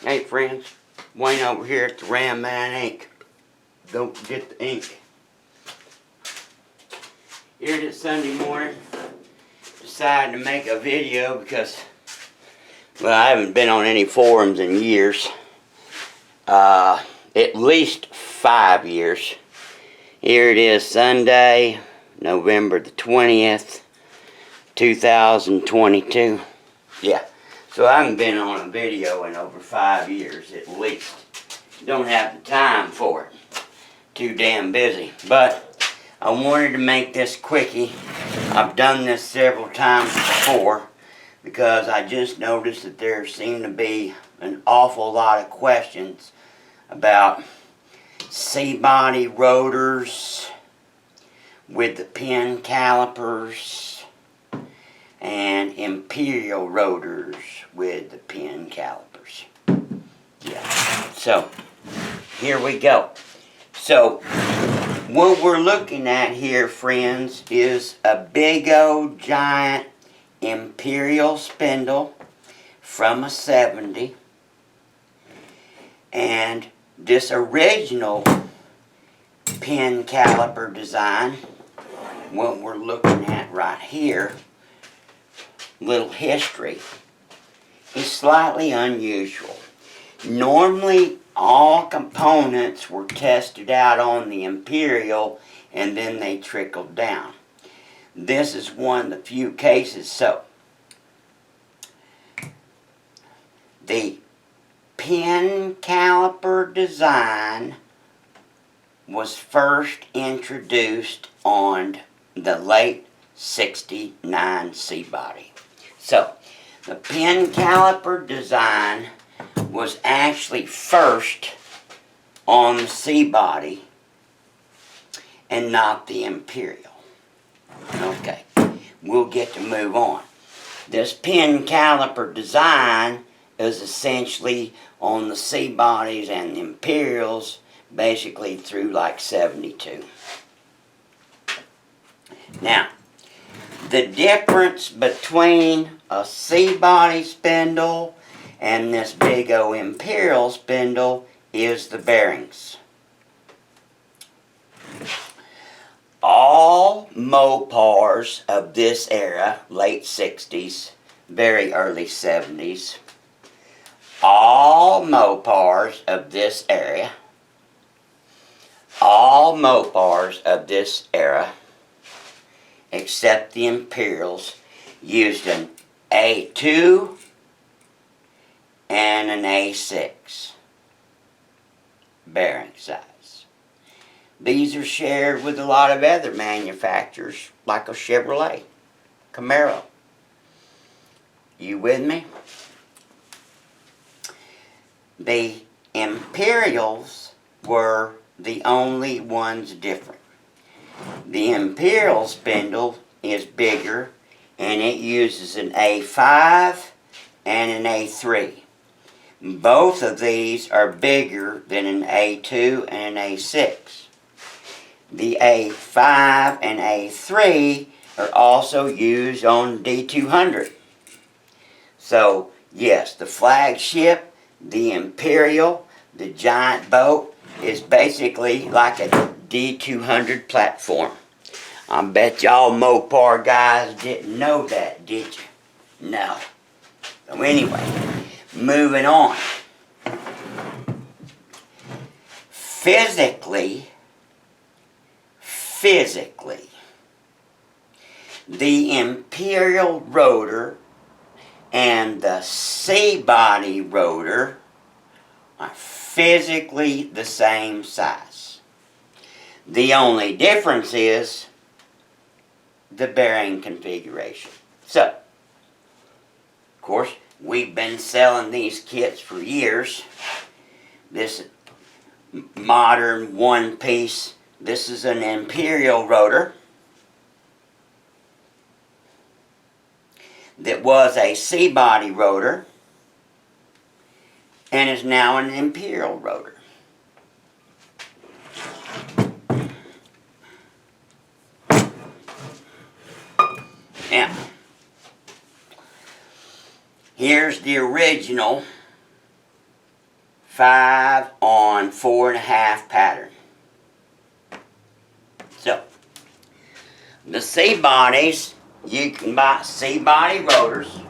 Hey friends, Wayne over here at the Ram Man Ink. Don't forget the ink. Here this Sunday morning, decided to make a video because, well, I haven't been on any forums in years. At least 5 years. Here it is, Sunday, November the 20th, 2022. Yeah. So I haven't been on a video in over 5 years at least. Don't have the time for it. Too damn busy. But I wanted to make this quickie. I've done this several times before because I just noticed that there seem to be an awful lot of questions about C-body rotors with the pin calipers and Imperial rotors with the pin calipers. Yeah. So, here we go. So, what we're looking at here, friends, is a big old giant Imperial spindle from a 70. And this original pin caliper design, what we're looking at right here, little history, is slightly unusual. Normally, all components were tested out on the Imperial and then they trickled down. This is one of the few cases. So, the pin caliper design was first introduced on the late 69 C-body. So, the pin caliper design was actually first on the C-body and not the Imperial. Okay, we'll get to move on. This pin caliper design is essentially on the C-bodies and the Imperials basically through like 72. Now, the difference between a C-body spindle and this big old Imperial spindle is the bearings. All Mopars of this era, late 60s, very early 70s, all Mopars of this era, except the Imperials, used an A2 and an A6 bearing size. These are shared with a lot of other manufacturers, like a Chevrolet, Camaro. You with me? The Imperials were the only ones different. The Imperial spindle is bigger and it uses an A5 and an A3. Both of these are bigger than an A2 and an A6. The A5 and A3 are also used on D200. So, yes, the flagship, the Imperial, the giant boat, is basically like a D200 platform. I bet y'all Mopar guys didn't know that, did you? No. So anyway, moving on. Physically, the Imperial rotor and the C-body rotor are physically the same size. The only difference is the bearing configuration. So, of course, we've been selling these kits for years. This modern one-piece, this is an Imperial rotor that was a C-body rotor and is now an Imperial rotor. Now, here's the original 5 on 4.5 pattern. So, the C-bodies, you can buy C-body rotors.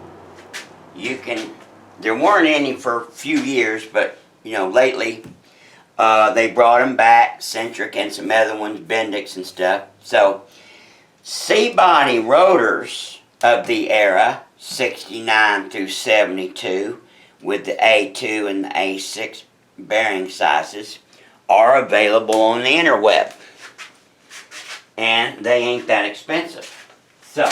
There weren't any for a few years, but, lately, they brought them back, Centric and some other ones, Bendix and stuff. So, C-body rotors of the era, 69 through 72, with the A2 and the A6 bearing sizes, are available on the interweb. And they ain't that expensive. So,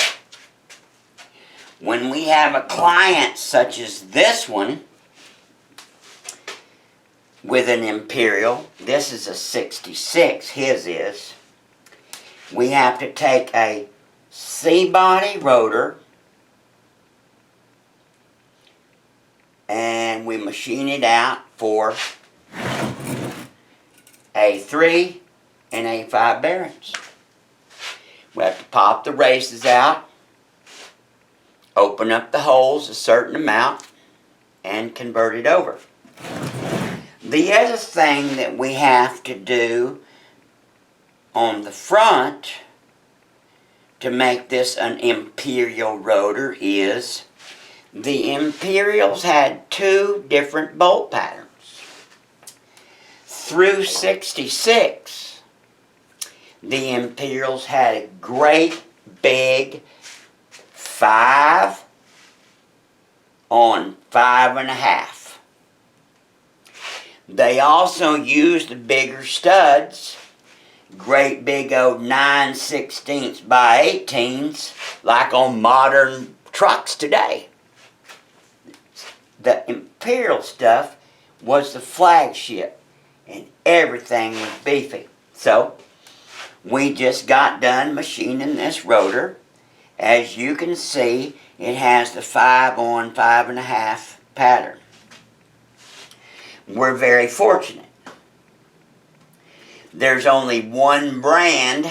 when we have a client such as this one, with an Imperial, this is a 66, his is, we have to take a C-body rotor and we machine it out for A3 and A5 bearings. We have to pop the races out, open up the holes a certain amount, and convert it over. The other thing that we have to do on the front to make this an Imperial rotor is the Imperials had 2 different bolt patterns. Through 66, the Imperials had a great big 5 on 5.5. They also used the bigger studs, great big old 9/16 by 18s, like on modern trucks today. The Imperial stuff was the flagship, and everything was beefy. So, we just got done machining this rotor. As you can see, it has the 5 on 5.5 pattern. We're very fortunate. There's only one brand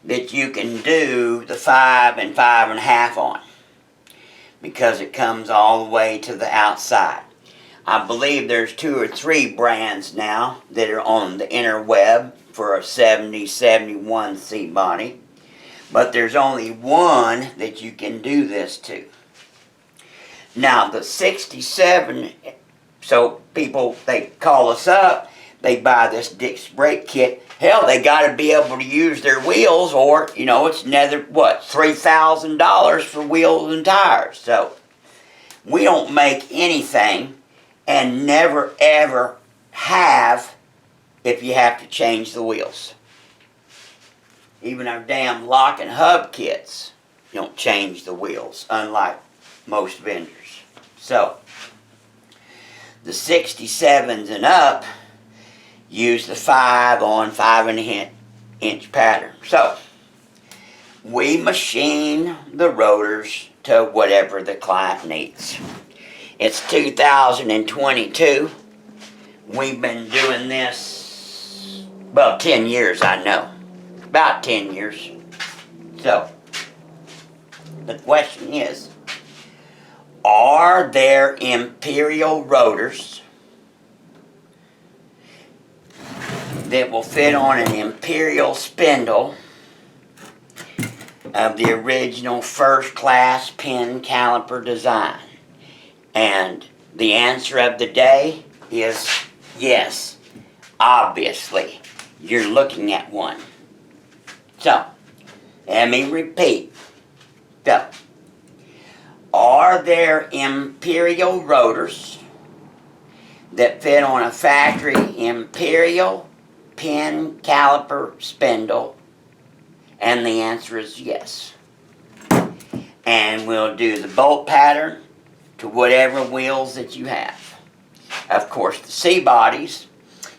that you can do the 5 and 5.5 on, because it comes all the way to the outside. I believe there's 2 or 3 brands now that are on the interweb for a 70, 71 C-body. But there's only one that you can do this to. Now the 67, so people, they call us up, they buy this disc brake kit. Hell, they got to be able to use their wheels, or, it's another, $3,000 for wheels and tires. So, we don't make anything, and never ever have, if you have to change the wheels. Even our damn lock and hub kits don't change the wheels, unlike most vendors. So, the 67s and up use the 5 on 5.5 pattern. So, we machine the rotors to whatever the client needs. It's 2022. We've been doing this, 10 years, I know. About 10 years. So, the question is, are there Imperial rotors that will fit on an Imperial spindle of the original first-class pin caliper design? And the answer of the day is yes. Obviously, you're looking at one. So, let me repeat. So, are there Imperial rotors that fit on a factory Imperial pin caliper spindle? And the answer is yes. And we'll do the bolt pattern to whatever wheels that you have. Of course, the C-bodies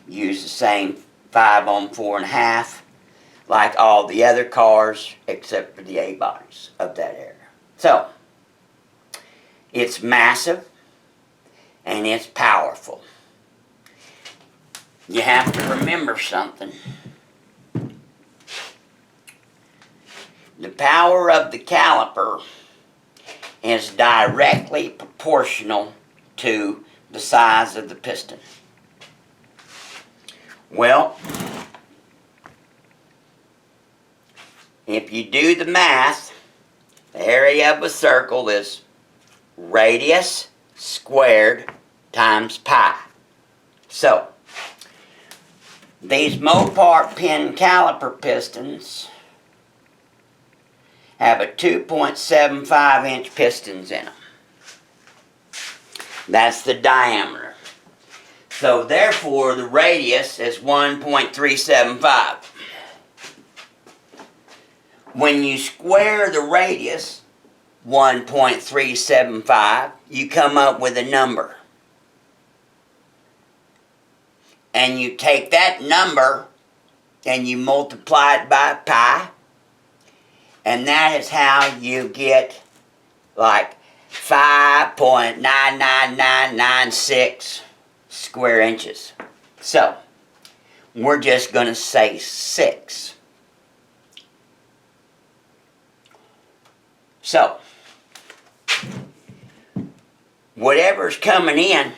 use the same 5 on 4.5, like all the other cars, except for the A-bodies of that era. So, it's massive, and it's powerful. You have to remember something. The power of the caliper is directly proportional to the size of the piston. Well, if you do the math, the area of a circle is radius squared times pi. So, these Mopar pin caliper pistons have a 2.75 inch pistons in them. That's the diameter. So therefore the radius is 1.375. When you square the radius, 1.375, you come up with a number. And you take that number and you multiply it by pi, and that is how you get like 5.99996 square inches. So, we're just going to say 6. So, whatever's coming in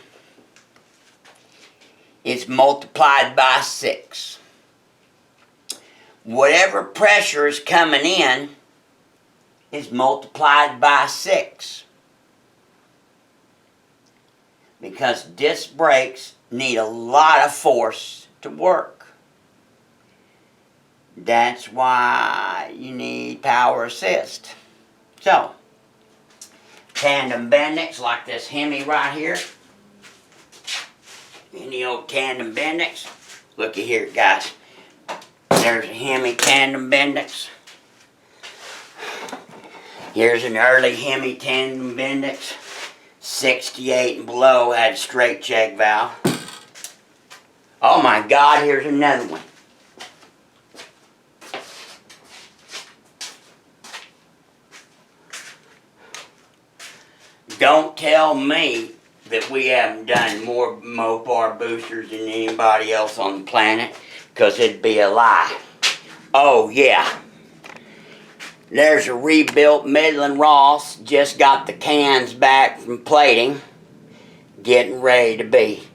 is multiplied by 6. Whatever pressure is coming in is multiplied by 6. Because disc brakes need a lot of force to work. That's why you need power assist. So, tandem Bendix like this Hemi right here. Any old tandem Bendix. Looky here, guys. There's a Hemi tandem Bendix. Here's an early Hemi tandem Bendix. 68 and below, had a straight check valve. Oh my God, here's another one. Don't tell me that we haven't done more Mopar boosters than anybody else on the planet, because it'd be a lie. Oh yeah. There's a rebuilt Midland Ross, just got the cans back from plating, getting ready to be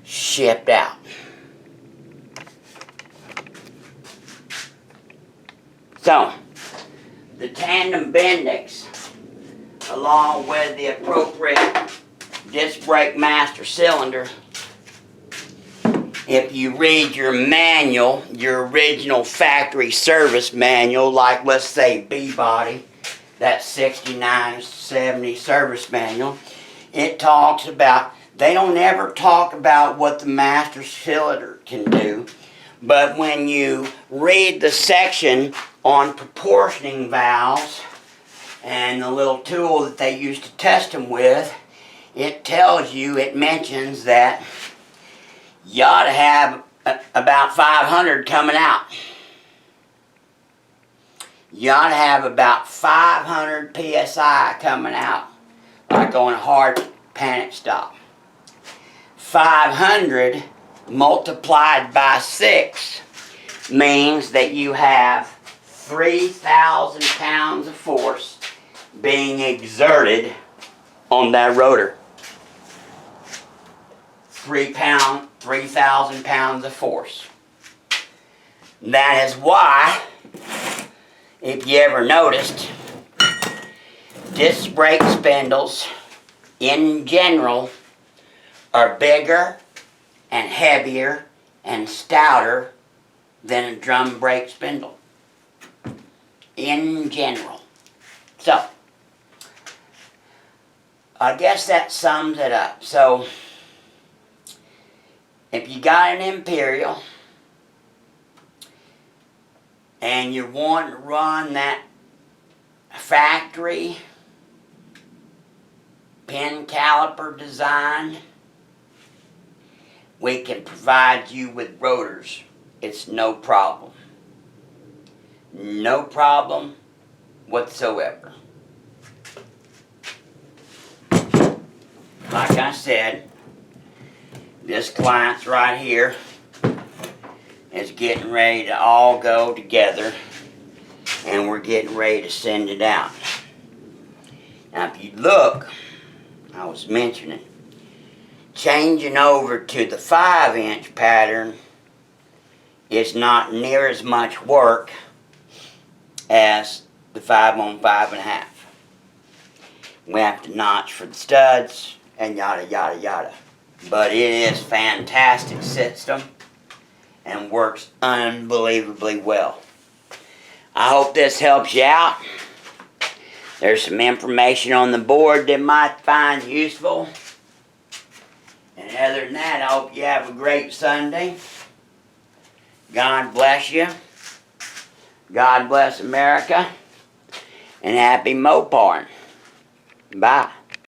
shipped out. So, the tandem Bendix, along with the appropriate disc brake master cylinder, if you read your manual, your original factory service manual, like let's say B-body, that 6970 service manual, it talks about, they don't ever talk about what the master cylinder can do, but when you read the section on proportioning valves and the little tool that they used to test them with, it tells you, it mentions that you ought to have about 500 coming out. You ought to have about 500 PSI coming out, like on a hard panic stop. 500 multiplied by 6 means that you have 3,000 pounds of force being exerted on that rotor. 3,000 pounds of force. That is why, if you ever noticed, disc brake spindles in general are bigger and heavier and stouter than a drum brake spindle. In general. So, I guess that sums it up. So, if you got an Imperial and you're wanting to run that factory pin caliper design, we can provide you with rotors. It's no problem. No problem whatsoever. Like I said, this client's right here is getting ready to all go together, and we're getting ready to send it out. Now if you look, I was mentioning, changing over to the 5-inch pattern is not near as much work as the 5 on 5.5. We have to notch for the studs and yada yada yada. But it is a fantastic system and works unbelievably well. I hope this helps you out. There's some information on the board that might find useful. And other than that, I hope you have a great Sunday. God bless you. God bless America. And happy Mopar. Bye.